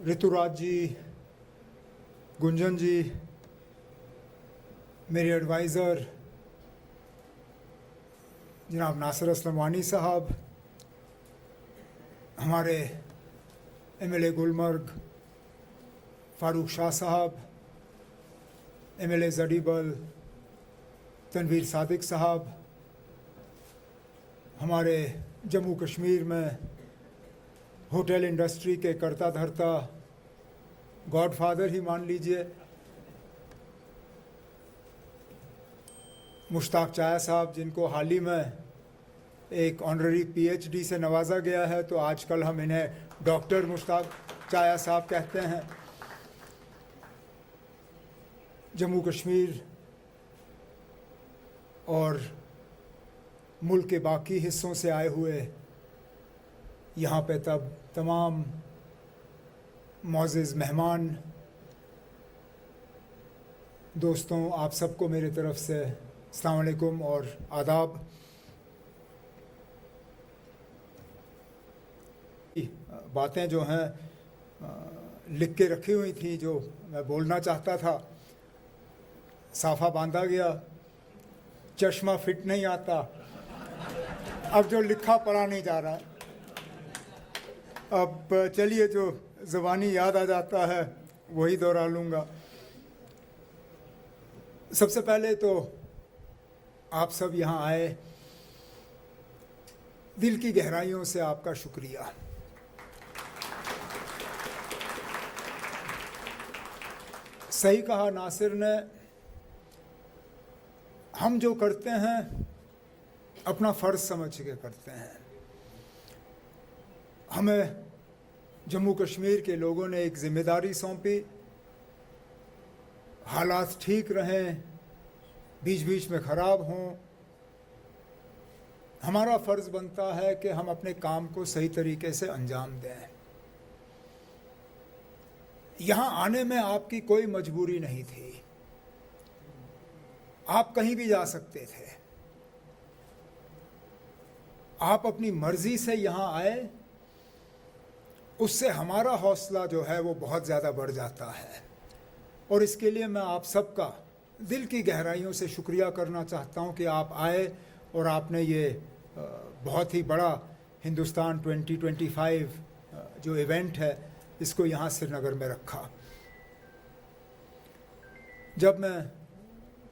ऋतुराज जी, गुंजन जी, मेरे एडवाइज़र जनाब नासिर असलम वानी साहब, हमारे एमएलए गुलमर्ग फ़ारूक शाह साहब, एमएलए जडीबल तनवीर सादिक साहब, हमारे जम्मू कश्मीर में होटल इंडस्ट्री के करता धरता गॉडफादर ही मान लीजिए मुश्ताक चाया साहब, जिनको हाल ही में एक ऑनररी पीएचडी से नवाजा गया है, तो आजकल हम इन्हें डॉक्टर मुश्ताक चाया साहब कहते हैं। जम्मू कश्मीर और मुल्क के बाकी हिस्सों से आए हुए यहाँ पे तब तमाम मोअज़्ज़िज़ मेहमान दोस्तों, आप सबको मेरी तरफ़ से अस्सलाम वालेकुम और आदाब। बातें जो हैं लिख के रखी हुई थी, जो मैं बोलना चाहता था, साफ़ा बांधा गया, चश्मा फिट नहीं आता, अब जो लिखा पढ़ा नहीं जा रहा है। अब चलिए जो ज़बानी याद आ जाता है वही दोहरा लूँगा। सबसे पहले तो आप सब यहाँ आए, दिल की गहराइयों से आपका शुक्रिया। सही कहा नासिर ने, हम जो करते हैं अपना फ़र्ज़ समझ के करते हैं। हमें जम्मू कश्मीर के लोगों ने एक ज़िम्मेदारी सौंपी, हालात ठीक रहें, बीच बीच में ख़राब हों, हमारा फ़र्ज़ बनता है कि हम अपने काम को सही तरीके से अंजाम दें। यहाँ आने में आपकी कोई मजबूरी नहीं थी, आप कहीं भी जा सकते थे। आप अपनी मर्ज़ी से यहाँ आए, उससे हमारा हौसला जो है वो बहुत ज़्यादा बढ़ जाता है। और इसके लिए मैं आप सबका दिल की गहराइयों से शुक्रिया करना चाहता हूँ कि आप आए और आपने ये बहुत ही बड़ा हिंदुस्तान 2025 जो इवेंट है, इसको यहाँ श्रीनगर में रखा। जब मैं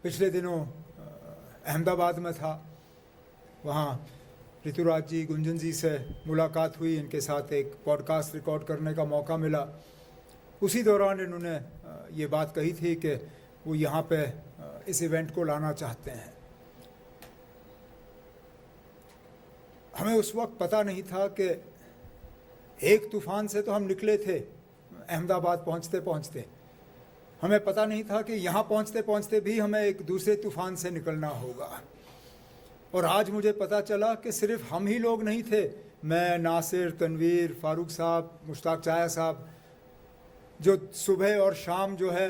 पिछले दिनों अहमदाबाद में था, वहाँ ऋतुराज जी, गुंजन जी से मुलाकात हुई, इनके साथ एक पॉडकास्ट रिकॉर्ड करने का मौका मिला। उसी दौरान इन्होंने ये बात कही थी कि वो यहाँ पे इस इवेंट को लाना चाहते हैं। हमें उस वक्त पता नहीं था कि एक तूफ़ान से तो हम निकले थे अहमदाबाद पहुँचते पहुँचते, हमें पता नहीं था कि यहाँ पहुँचते पहुँचते भी हमें एक दूसरे तूफ़ान से निकलना होगा। और आज मुझे पता चला कि सिर्फ हम ही लोग नहीं थे, मैं, नासिर, तनवीर, फ़ारूक साहब, मुश्ताक चाया साहब, जो सुबह और शाम जो है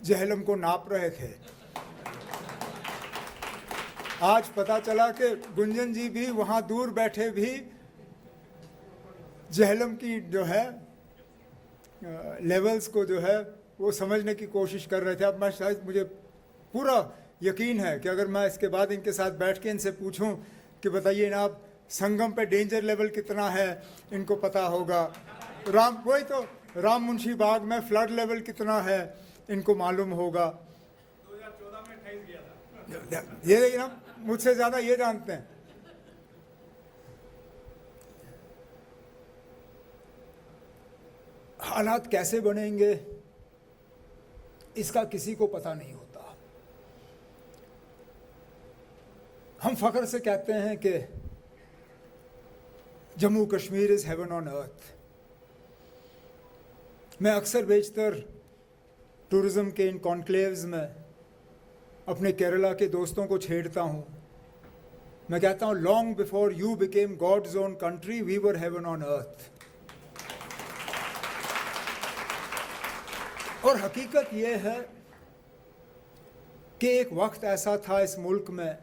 जहलम को नाप रहे थे, आज पता चला कि गुंजन जी भी वहाँ दूर बैठे भी जहलम की जो है लेवल्स को जो है वो समझने की कोशिश कर रहे थे। अब मैं शायद, मुझे पूरा यकीन है कि अगर मैं इसके बाद इनके साथ बैठ के इनसे पूछूं कि बताइए ना आप संगम पे डेंजर लेवल कितना है, इनको पता होगा। वही तो राम मुंशी बाग में फ्लड लेवल कितना है, इनको मालूम होगा। 2014 में 28 गया था। ये देखिए ना, मुझसे ज़्यादा ये जानते हैं। हालात कैसे बनेंगे इसका किसी को पता नहीं होता। हम फ़ख्र से कहते हैं कि Jammu Kashmir is haven on अर्थ। मैं अक्सर बेशतर टूरिज़म के इन कॉन्क्लेव्स में अपने केरला के दोस्तों को छेड़ता हूँ। मैं कहता हूँ, long before you became God's own country we were heaven on earth. और हकीकत ये है कि एक वक्त ऐसा था इस मुल्क में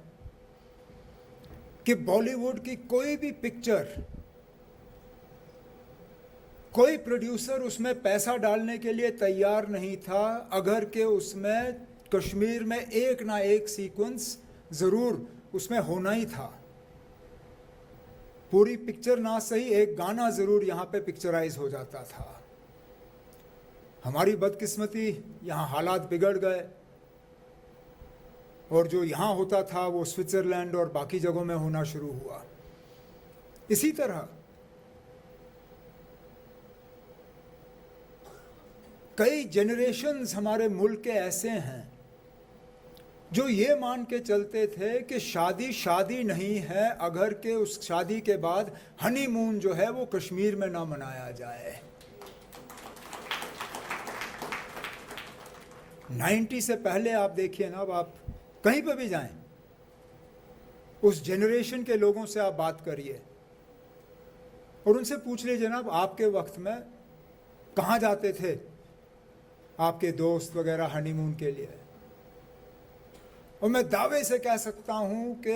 कि बॉलीवुड की कोई भी पिक्चर कोई प्रोड्यूसर उसमें पैसा डालने के लिए तैयार नहीं था अगर के उसमें कश्मीर में एक ना एक सीक्वेंस ज़रूर उसमें होना ही था। पूरी पिक्चर ना सही, एक गाना ज़रूर यहाँ पे पिक्चराइज हो जाता था। हमारी बदकिस्मती, यहाँ हालात बिगड़ गए और जो यहाँ होता था वो स्विट्ज़रलैंड और बाकी जगहों में होना शुरू हुआ। इसी तरह कई जनरेशन्स हमारे मुल्क के ऐसे हैं जो ये मान के चलते थे कि शादी शादी नहीं है अगर के उस शादी के बाद हनीमून जो है वो कश्मीर में ना मनाया जाए। 90 से पहले आप देखिए ना, अब आप कहीं पर भी जाएं, उस जनरेशन के लोगों से आप बात करिए और उनसे पूछ लीजिए जनाब आपके वक्त में कहाँ जाते थे आपके दोस्त वगैरह हनीमून के लिए। और मैं दावे से कह सकता हूं कि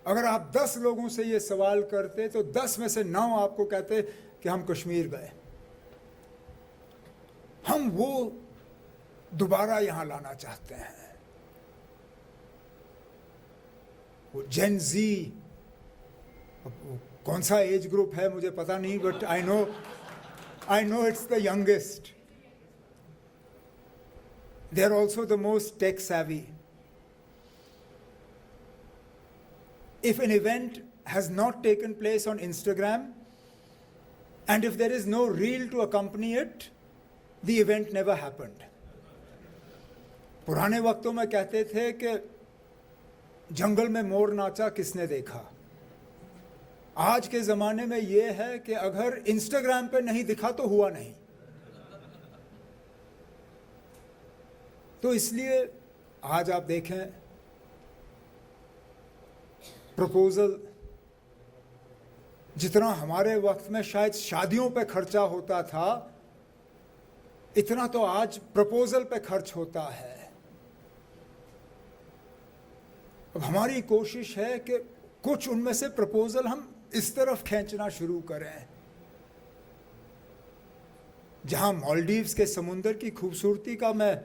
अगर आप 10 लोगों से ये सवाल करते तो 10 में से 9 आपको कहते कि हम कश्मीर गए। हम वो दोबारा यहां लाना चाहते हैं। वो जेन जी, कौन सा एज ग्रुप है मुझे पता नहीं, but I know it's the youngest. They are also the most tech savvy. If an event has not taken place on Instagram and if there is no reel to accompany it, the event never happened. पुराने वक्तों में कहते थे कि जंगल में मोर नाचा किसने देखा। आज के ज़माने में ये है कि अगर इंस्टाग्राम पे नहीं दिखा तो हुआ नहीं। तो इसलिए आज आप देखें प्रपोजल जितना हमारे वक्त में शायद शादियों पे खर्चा होता था, इतना तो आज प्रपोजल पे खर्च होता है। अब हमारी कोशिश है कि कुछ उनमें से प्रपोजल हम इस तरफ खींचना शुरू करें जहां मालदीव्स के समुंदर की खूबसूरती का मैं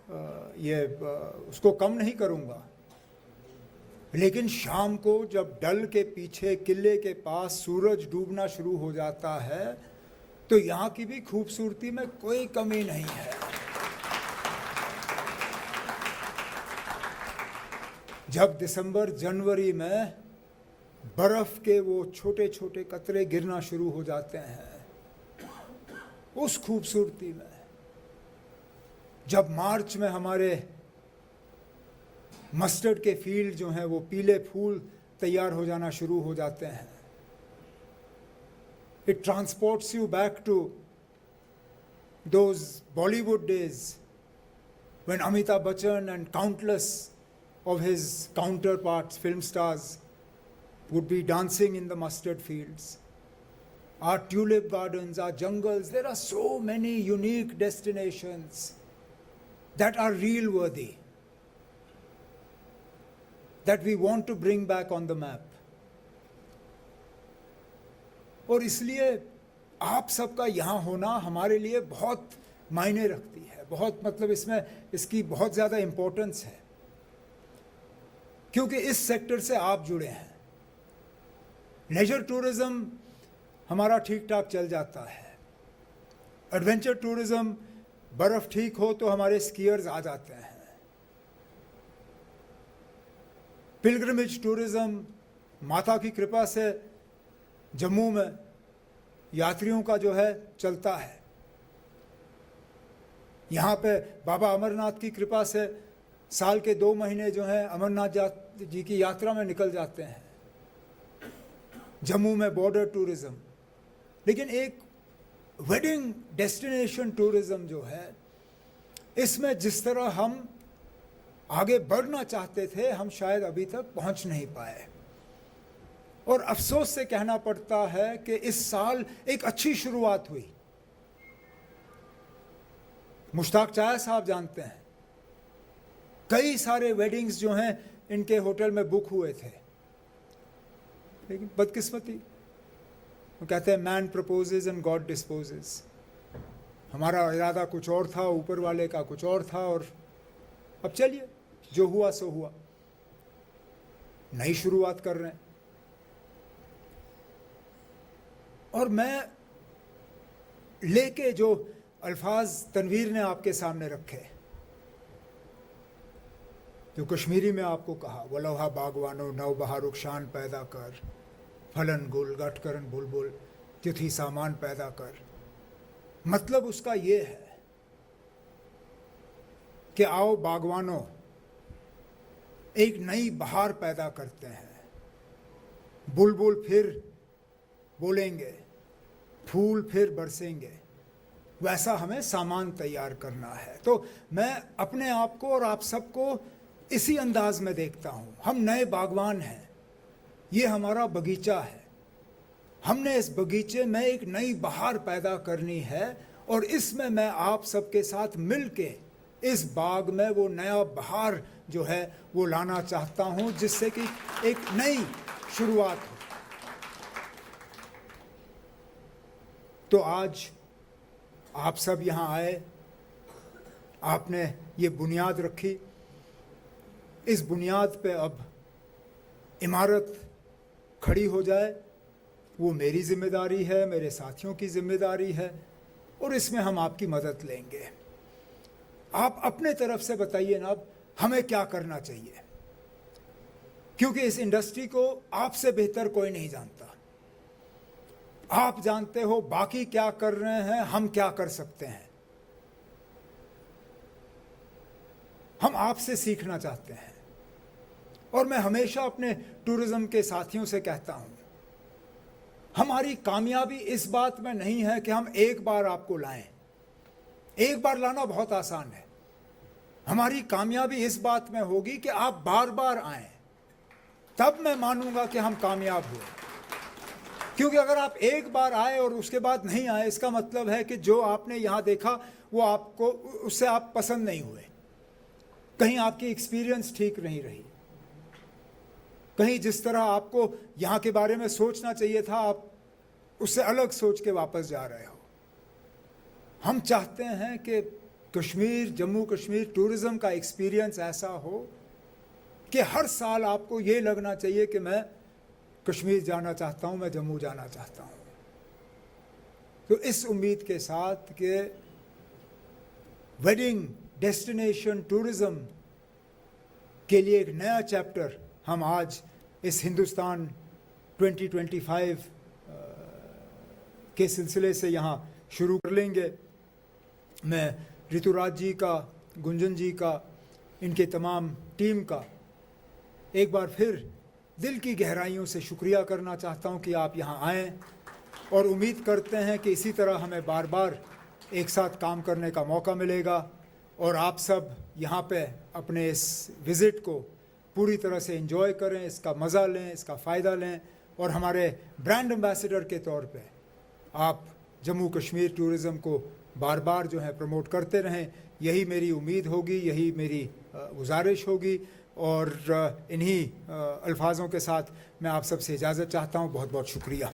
उसको कम नहीं करूंगा, लेकिन शाम को जब डल के पीछे किले के पास सूरज डूबना शुरू हो जाता है तो यहाँ की भी खूबसूरती में कोई कमी नहीं है। जब दिसंबर जनवरी में बर्फ के वो छोटे छोटे कतरे गिरना शुरू हो जाते हैं, उस खूबसूरती में, जब मार्च में हमारे मस्टर्ड के फील्ड जो हैं वो पीले फूल तैयार हो जाना शुरू हो जाते हैं, it transports you back to those Bollywood days when Amitabh Bachchan and countless of his counterparts, film stars, would be dancing in the mustard fields. Our tulip gardens, our jungles, there are so many unique destinations that are reel worthy, that we want to bring back on the map. और इसलिए आप सबका यहाँ होना हमारे लिए बहुत मायने रखती है, बहुत मतलब इसमें इसकी बहुत ज़्यादा इम्पोर्टेंस है, क्योंकि इस सेक्टर से आप जुड़े हैं। लेजर टूरिज़्म हमारा ठीक ठाक चल जाता है, एडवेंचर टूरिज़्म बर्फ़ ठीक हो तो हमारे स्कीयर्स आ जाते हैं, पिलग्रिमेज टूरिज़्म माता की कृपा से जम्मू में यात्रियों का जो है चलता है, यहाँ पे बाबा अमरनाथ की कृपा से साल के 2 महीने जो हैं अमरनाथ जी की यात्रा में निकल जाते हैं, जम्मू में बॉर्डर टूरिज़्म। लेकिन एक वेडिंग डेस्टिनेशन टूरिज़्म जो है, इसमें जिस तरह हम आगे बढ़ना चाहते थे हम शायद अभी तक पहुंच नहीं पाए, और अफसोस से कहना पड़ता है कि इस साल एक अच्छी शुरुआत हुई। मुश्ताक चाया साहब जानते हैं, कई सारे वेडिंग्स जो हैं इनके होटल में बुक हुए थे, लेकिन बदकिस्मती वो कहते हैं man proposes and God disposes. हमारा इरादा कुछ और था, ऊपर वाले का कुछ और था, और अब चलिए जो हुआ सो हुआ, नई शुरुआत कर रहे हैं। और मैं लेके जो अल्फाज तनवीर ने आपके सामने रखे, जो कश्मीरी में आपको कहा, वलोहा बागवानो नव बहार रुखशान पैदा कर, फलन गुल गठ करन बुलबुल तिथि सामान पैदा कर, मतलब उसका ये है कि आओ बागवानों, एक नई बहार पैदा करते हैं, बुलबुल फिर बोलेंगे, फूल फिर बरसेंगे, वैसा हमें सामान तैयार करना है। तो मैं अपने आप को और आप सबको इसी अंदाज में देखता हूँ। हम नए बागवान हैं, ये हमारा बगीचा है, हमने इस बगीचे में एक नई बहार पैदा करनी है, और इसमें मैं आप सबके साथ मिलके इस बाग में वो नया बहार जो है वो लाना चाहता हूँ, जिससे कि एक नई शुरुआत हो। तो आज आप सब यहाँ आए, आपने ये बुनियाद रखी, इस बुनियाद पे अब इमारत खड़ी हो जाए, वो मेरी जिम्मेदारी है, मेरे साथियों की जिम्मेदारी है, और इसमें हम आपकी मदद लेंगे। आप अपने तरफ से बताइए ना अब हमें क्या करना चाहिए, क्योंकि इस इंडस्ट्री को आपसे बेहतर कोई नहीं जानता। आप जानते हो बाकी क्या कर रहे हैं, हम क्या कर सकते हैं। हम आपसे सीखना चाहते हैं, और मैं हमेशा अपने टूरिज्म के साथियों से कहता हूं, हमारी कामयाबी इस बात में नहीं है कि हम एक बार आपको लाएं। एक बार लाना बहुत आसान है। हमारी कामयाबी इस बात में होगी कि आप बार बार आएं, तब मैं मानूंगा कि हम कामयाब हुए। क्योंकि अगर आप एक बार आए और उसके बाद नहीं आए, इसका मतलब है कि जो आपने यहाँ देखा वो आपको, उससे आप पसंद नहीं हुए, कहीं आपकी एक्सपीरियंस ठीक नहीं रही, कहीं जिस तरह आपको यहाँ के बारे में सोचना चाहिए था आप उससे अलग सोच के वापस जा रहे हो। हम चाहते हैं कि कश्मीर, जम्मू कश्मीर टूरिज्म का एक्सपीरियंस ऐसा हो कि हर साल आपको ये लगना चाहिए कि मैं कश्मीर जाना चाहता हूँ, मैं जम्मू जाना चाहता हूँ। तो इस उम्मीद के साथ कि वेडिंग डेस्टिनेशन टूरिज्म के लिए एक नया चैप्टर हम आज इस हिंदुस्तान 2025 के सिलसिले से यहाँ शुरू कर लेंगे। मैं ऋतुराज जी का, गुंजन जी का, इनके तमाम टीम का एक बार फिर दिल की गहराइयों से शुक्रिया करना चाहता हूँ कि आप यहाँ आएँ, और उम्मीद करते हैं कि इसी तरह हमें बार बार एक साथ काम करने का मौका मिलेगा, और आप सब यहाँ पे अपने इस विज़िट को पूरी तरह से एंजॉय करें, इसका मज़ा लें, इसका फ़ायदा लें, और हमारे ब्रांड एम्बेसडर के तौर पे आप जम्मू कश्मीर टूरिज़म को बार बार जो है प्रमोट करते रहें। यही मेरी उम्मीद होगी, यही मेरी गुजारिश होगी, और इन्हीं अल्फाजों के साथ मैं आप सबसे इजाज़त चाहता हूँ। बहुत बहुत शुक्रिया।